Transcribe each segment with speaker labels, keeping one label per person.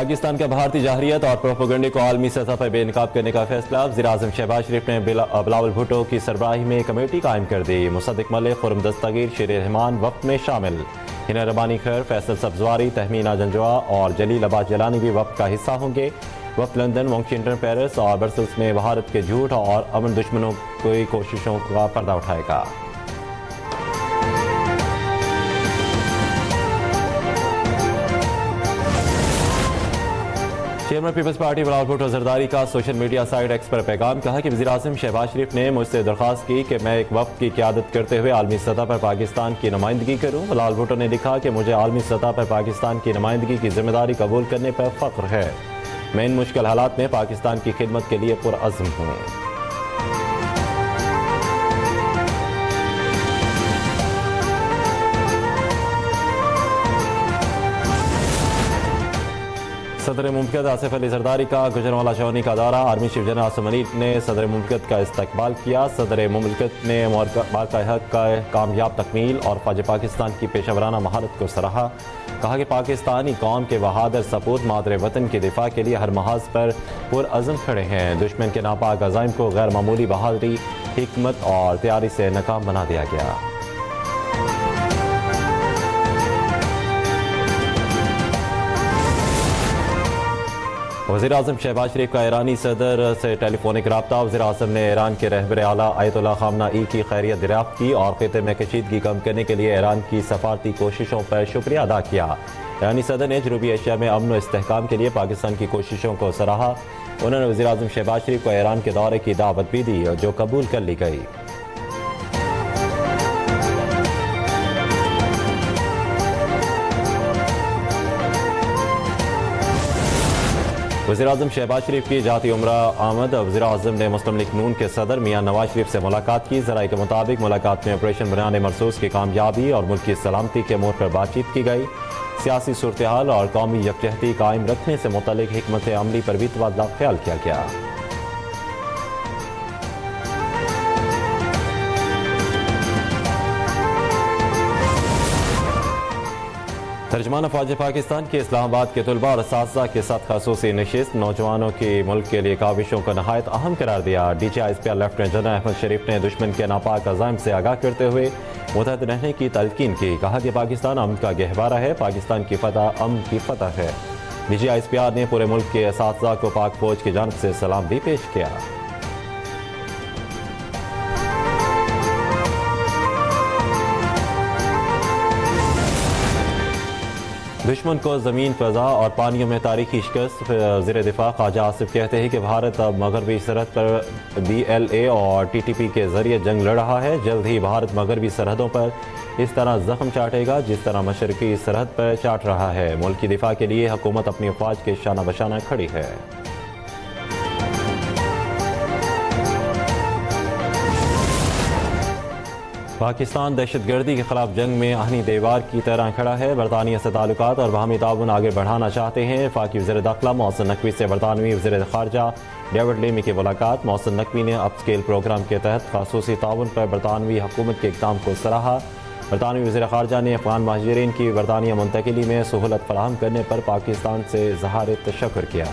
Speaker 1: پاکستان کا بھارتی جارحیت اور پروپیگنڈے کو عالمی سطح پر بے نقاب کرنے کا فیصلہ۔ وزیراعظم شہباز شریف نے بلاول بھٹو کی سربراہی میں کمیٹی قائم کر دی۔ مصدق ملک، خرم دستگیر، شیر رحمان وفد میں شامل۔ ہنا ربانی خیر، فیصل سبزواری، تہمینہ جنجوعہ اور جلیل عباس جیلانی بھی وفد کا حصہ ہوں گے۔ وفد لندن، واشنگٹن، پیرس اور برسلز میں بھارت کے جھوٹ اور امن دشمنوں کی کوششوں کا پردہ اٹھائے گا۔ چیئرمین پیپلز پارٹی بلاول بھٹو زرداری کا سوشل میڈیا سائٹ ایکس پر پیغام، کہا کہ وزیراعظم شہباز شریف نے مجھ سے درخواست کی کہ میں ایک وفد کی قیادت کرتے ہوئے عالمی سطح پر پاکستان کی نمائندگی کروں۔ بلاول بھٹو نے لکھا کہ مجھے عالمی سطح پر پاکستان کی نمائندگی کی ذمہ داری قبول کرنے پر فخر ہے۔ میں ان مشکل حالات میں پاکستان کی خدمت کے لیے پرعزم ہوں۔ صدر مملکت آصف علی زرداری کا گجرانوالہ چودھری کا دورہ، army chief general Asim Munir نے صدر مملکت کا استقبال کیا۔ صدر مملکت نے مارکہ حق کا کامیاب تکمیل اور فوج پاکستان کی پیشہ ورانہ مہارت کو سراہا، کہا کہ پاکستانی قوم کے بہادر سپوت مادر وطن کے دفاع کے لیے ہر محاذ پر پرعزم کھڑے ہیں۔ دشمن کے ناپاک عزائم کو غیر معمولی بہادری، حکمت اور تیاری سے ناکام بنا دیا گیا۔ وزیراعظم شہباز شریف کا ایرانی صدر سے ٹیلی فونک رابطہ۔ وزیراعظم نے ایران کے رہبر اعلیٰ آیت اللہ خامنہ ای کی خیریت دریافت کی اور خطے میں کشیدگی کم کرنے کے لیے ایران کی سفارتی کوششوں پر شکریہ ادا کیا۔ ایرانی صدر نے جنوبی ایشیا میں امن و استحکام کے لیے پاکستان کی کوششوں کو سراہا۔ انہوں نے وزیراعظم شہباز شریف کو ایران کے دورے کی دعوت بھی دی، جو قبول کر لی گئی۔ وزیراعظم شہباز شریف کی جاتی عمرہ آمد۔ وزیراعظم نے مسلم لیگ نون کے صدر میاں نواز شریف سے ملاقات کی۔ ذرائع کے مطابق ملاقات میں آپریشن بنیان مرصوص کی کامیابی اور ملک کی سلامتی کے امور پر بات چیت کی گئی۔ سیاسی صورتحال اور قومی یکجہتی قائم رکھنے سے متعلق حکمت عملی پر بھی تبادلہ خیال کیا گیا۔ ترجمان فوج پاکستان کے اسلام آباد کے طلباء اور اساتذہ کے ساتھ خصوصی نشست، نوجوانوں کی ملک کے لیے کاوشوں کو نہایت اہم قرار دیا۔ D G I S P R lieutenant general Ahmed Sharif نے دشمن کے ناپاک عزائم سے آگاہ کرتے ہوئے متحد رہنے کی تلقین کی، کہا کہ پاکستان امن کا گہوارہ ہے، پاکستان کی فتح امن کی فتح ہے۔ D G I S P R نے پورے ملک کے اساتذہ کو پاک فوج کی جانب سے سلام بھی پیش کیا۔ دشمن کو زمین، فضا اور پانیوں میں تاریخی شکست۔ وزیر دفاع خواجہ آصف کہتے ہیں کہ بھارت اب مغربی سرحد پر بی ایل اے اور ٹی ٹی پی کے ذریعے جنگ لڑ رہا ہے۔ جلد ہی بھارت مغربی سرحدوں پر اس طرح زخم چاٹے گا جس طرح مشرقی سرحد پر چاٹ رہا ہے۔ ملک کی دفاع کے لیے حکومت اپنی افواج کے شانہ بشانہ کھڑی ہے۔ پاکستان دہشت گردی کے خلاف جنگ میں آہنی دیوار کی طرح کھڑا ہے۔ برطانیہ سے تعلقات اور باہمی تعاون آگے بڑھانا چاہتے ہیں۔ وفاقی وزیر داخلہ محسن نقوی سے برطانوی وزیر خارجہ ڈیوڈ لیمی کی ملاقات۔ محسن نقوی نے اپ اسکیل پروگرام کے تحت خصوصی تعاون پر برطانوی حکومت کے اقدام کو سراہا۔ برطانوی وزیر خارجہ نے افغان مہاجرین کی برطانیہ منتقلی میں سہولت فراہم کرنے پر پاکستان سے اظہار تشکر کیا۔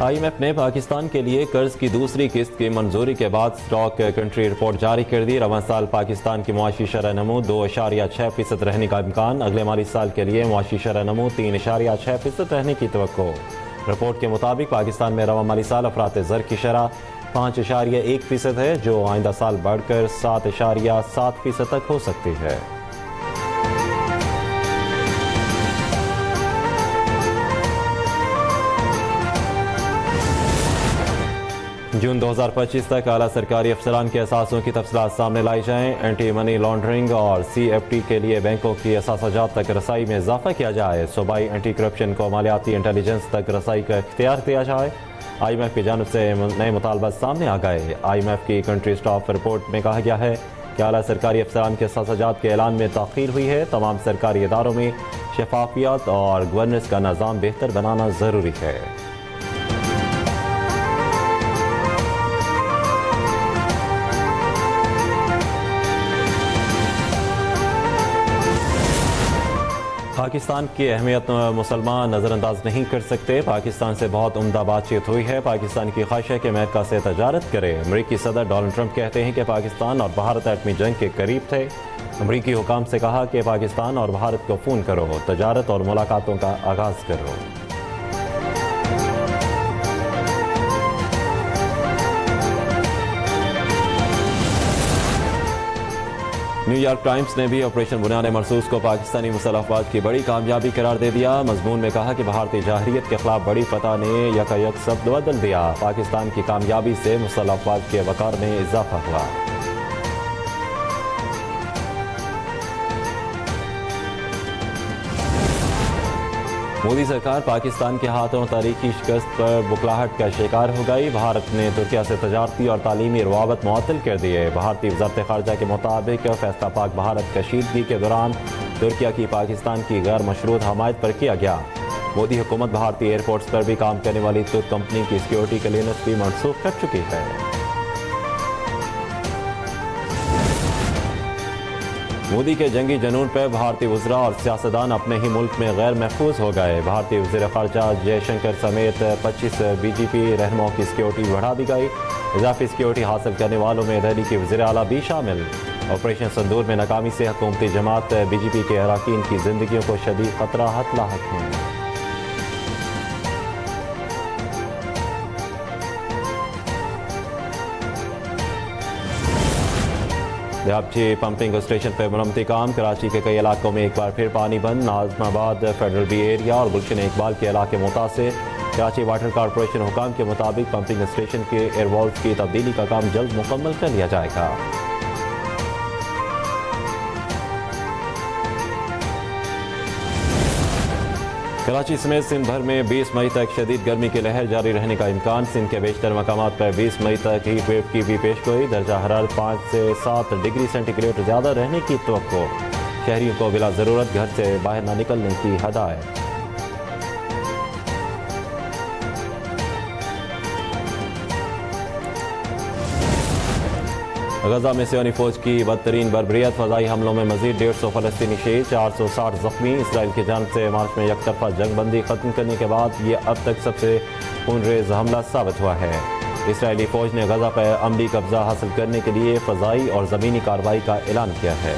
Speaker 1: آئی ایم ایف نے پاکستان کے لیے قرض کی دوسری قسط کی منظوری کے بعد اسٹاک کنٹری رپورٹ جاری کر دی۔ رواں سال پاکستان کی معاشی شرح نمو 2.6% رہنے کا امکان۔ اگلے مالی سال کے لیے معاشی شرح نمو 3.6% رہنے کی توقع۔ رپورٹ کے مطابق پاکستان میں رواں مالی سال افراط زر کی شرح 5.1% ہے، جو آئندہ سال بڑھ کر 7.7% تک ہو سکتی ہے۔ جون 2025 تک اعلیٰ سرکاری افسران کے اثاثوں کی تفصیلات سامنے لائی جائیں۔ اینٹی منی لانڈرنگ اور سی ایف ٹی کے لیے بینکوں کی اثاثہ جات تک رسائی میں اضافہ کیا جائے۔ صوبائی اینٹی کرپشن کو مالیاتی انٹیلیجنس تک رسائی کا اختیار دیا جائے۔ آئی ایم ایف کی جانب سے نئے مطالبات سامنے آ گئے۔ آئی ایم ایف کی کنٹری سٹاف رپورٹ میں کہا گیا ہے کہ اعلیٰ سرکاری افسران کے اثاثہ جات کے اعلان میں تاخیر ہوئی ہے۔ تمام سرکاری اداروں میں شفافیت اور گورننس کا نظام بہتر بنانا ضروری ہے۔ پاکستان کی اہمیت مسلمان نظر انداز نہیں کر سکتے. پاکستان سے بہت عمدہ بات چیت ہوئی ہے. پاکستان کی خواہش ہے کہ امریکہ سے تجارت کرے. امریکی صدر ڈونلڈ ٹرمپ کہتے ہیں کہ پاکستان اور بھارت ایٹمی جنگ کے قریب تھے. امریکی حکام سے کہا کہ پاکستان اور بھارت کو فون کرو, تجارت اور ملاقاتوں کا آغاز کرو. نیو یارک ٹائمز نے بھی آپریشن بنیاد مرصوص کو پاکستانی مسلح افواج کی بڑی کامیابی قرار دے دیا. مضمون میں کہا کہ بھارتی جارحیت کے خلاف بڑی فتح نے یکایک سب بدل دیا. پاکستان کی کامیابی سے مسلح افواج کے وقار میں اضافہ ہوا. مودی سرکار پاکستان کے ہاتھوں تاریخی شکست پر بکلاہٹ کا شکار ہو گئی. بھارت نے ترکیہ سے تجارتی اور تعلیمی روابط معطل کر دیے. بھارتی وزارت خارجہ کے مطابق فیصلہ پاک بھارت کشیدگی کے دوران ترکیہ کی پاکستان کی غیر مشروط حمایت پر کیا گیا. مودی حکومت بھارتی ایئرپورٹس پر بھی کام کرنے والی ترک کمپنی کی سیکیورٹی کلیئرنس بھی منسوخ کر چکی ہے. مودی کے جنگی جنون پہ بھارتی وزراء اور سیاستدان اپنے ہی ملک میں غیر محفوظ ہو گئے. بھارتی وزیر خارجہ جے شنکر سمیت 25 بی جے پی رہنماؤں کی سیکیورٹی بڑھا دی گئی. اضافی سیکیورٹی حاصل کرنے والوں میں دہلی کے وزیر اعلیٰ بھی شامل. آپریشن سندور میں ناکامی سے حکومتی جماعت بی جے پی کے اراکین کی زندگیوں کو شدید خطرات لاحق ہیں. دیابچی پمپنگ اسٹیشن پر مرمتی کام. کراچی کے کئی علاقوں میں ایک بار پھر پانی بند. ناظم آباد, فیڈرل بی ایریا اور گلشن اقبال کے علاقے متاثر. کراچی واٹر کارپوریشن حکام کے مطابق پمپنگ اسٹیشن کے ایئر والز کی تبدیلی کا کام جلد مکمل کر لیا جائے گا. کراچی سمیت سندھ بھر میں 20 مئی تک شدید گرمی کی لہر جاری رہنے کا امکان. سندھ کے بیشتر مقامات پر 20 مئی تک ہیٹ ویو کی بھی پیش گوئی. درجہ حرارت 5 سے 7 ڈگری سینٹی گریڈ زیادہ رہنے کی توقع. شہریوں کو بلا ضرورت گھر سے باہر نہ نکلنے کی ہدایت. غزہ میں صہیونی فوج کی بدترین بربریت. فضائی حملوں میں مزید 150 فلسطینی شہید, 460 زخمی. اسرائیل کی جانب سے مارچ میں یک طرفہ جنگ بندی ختم کرنے کے بعد یہ اب تک سب سے خونریز حملہ ثابت ہوا ہے. اسرائیلی فوج نے غزہ پر عملی قبضہ حاصل کرنے کے لیے فضائی اور زمینی کارروائی کا اعلان کیا ہے.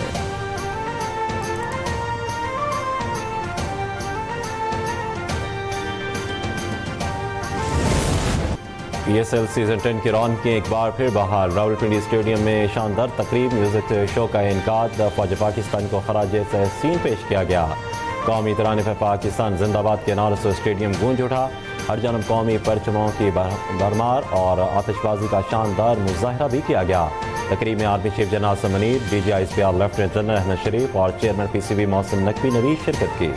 Speaker 1: پی ایس ایل سیزن 10 کی رونقیں ایک بار پھر بحال. راولپنڈی اسٹیڈیم میں شاندار تقریب, میوزک شو کا انعقاد. فوج پاکستان کو خراج تحسین پیش کیا گیا. قومی ترانے پر پاکستان زندہ باد کے نعروں سے اسٹیڈیم گونج اٹھا. ہر جانب قومی پرچموں کی بھرمار اور آتش بازی کا شاندار مظاہرہ بھی کیا گیا. تقریب میں army chief general Asim Munir, D G I S P R lieutenant general Ahmed Sharif اور chairman P C B Mohsin Naqvi نے بھی شرکت کی.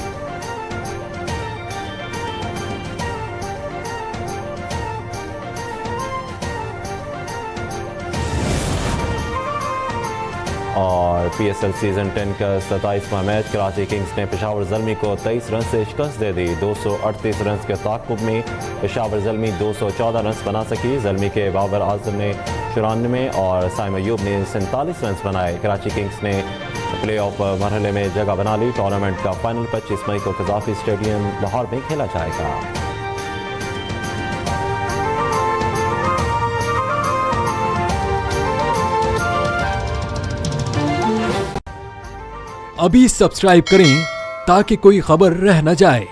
Speaker 1: اور پی ایس ایل سیزن 10 کا 27واں میچ. کراچی کنگز نے پشاور زلمی کو 23 رن سے شکست دے دی. 238 رنز کے تعاقب میں پشاور زلمی 214 رنز بنا سکی. زلمی کے بابر اعظم نے 94 اور سائم ایوب نے 47 رنز بنائے. کراچی کنگز نے پلے آف مرحلے میں جگہ بنا لی. ٹورنامنٹ کا فائنل 25 مئی کو قذافی اسٹیڈیم لاہور میں کھیلا جائے گا.
Speaker 2: ابھی سبسکرائب کریں تاکہ کوئی خبر رہ نہ جائے.